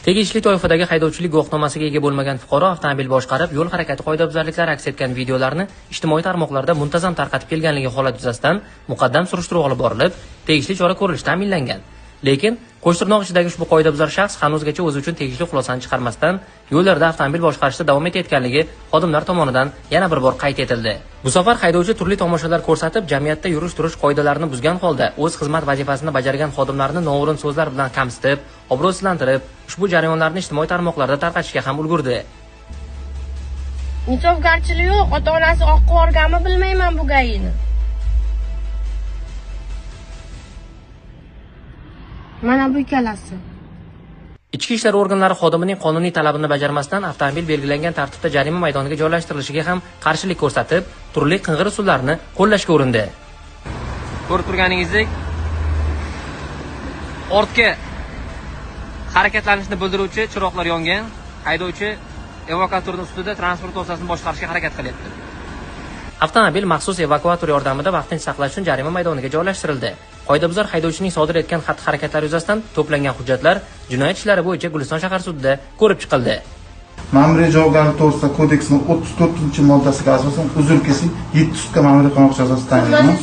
Tegishli toifadagi haydovchilik guvohnomasiga ega bo'lmagan fuqaro avtomobil boshqarib, yo'l harakati qoidabuzarliklari aks etgan videolarni ijtimoiy tarmoqlarda muntazam tarqatib kelganligi holat yuzasidan muqaddam surishtiruv olib borilib, tegishli chora ko'rilishi ta'minlangan. Lekin qo'shtirnoq ichidagi ushbu qoidabuzar shaxs hanuzgacha o'zi uchun tegishli xulosani chiqarmasdan yo'llarda avtomobil boshqarishda davom etayotganligi xodimlar tomonidan yana bir bor qayd etildi. Bu safar haydovchi turli tomoshalar ko'rsatib, jamiyatda yurish-turish qoidalarini buzgan holda o'z xizmat vazifasini bajargan xodimlarni noo'rin so'zlar bilan kamsitib, obro'sizlantirib, ushbu jarayonlarni ijtimoiy tarmoqlarda tarqatishga ham ulgurdi. Insofgarchilik yo'q, ota-onasi oqqa borganmi bilmayman bu gayini. Mana bu ikkalasi. Ichki ishlar organlari xodimining qonuniy talabini bajarmasdan avtomobil belgilangan tartibda jarima maydoniga joylashtirilishiga ham qarshilik ko'rsatib, turli qing'ir usullarni qo'llashga urindi. Ko'rib turganingizdek, ortga harakatlanishni bildiruvchi chiroqlar yongan. Haydovchi evakuatorning ustida transport vositasini boshqarishga harakat qilyapti. Avtomobil maxsus evakuator yordamida vaqtincha saqlash uchun jarima maydoniga joylashtirildi. Qoidabuzar haydovchining sodir etgan xatti-harakatlari yuzasidan to'plangan hujjatlar jinoyat ishlari bo'yicha Guliston shahar sudida ko'rib chiqildi. Ma'muriy javobgarlik to'g'risida kodeksning 34-moddasiga asosan uzr kesib 7 sutka ma'muriy qamoq jazosi tayinlangan.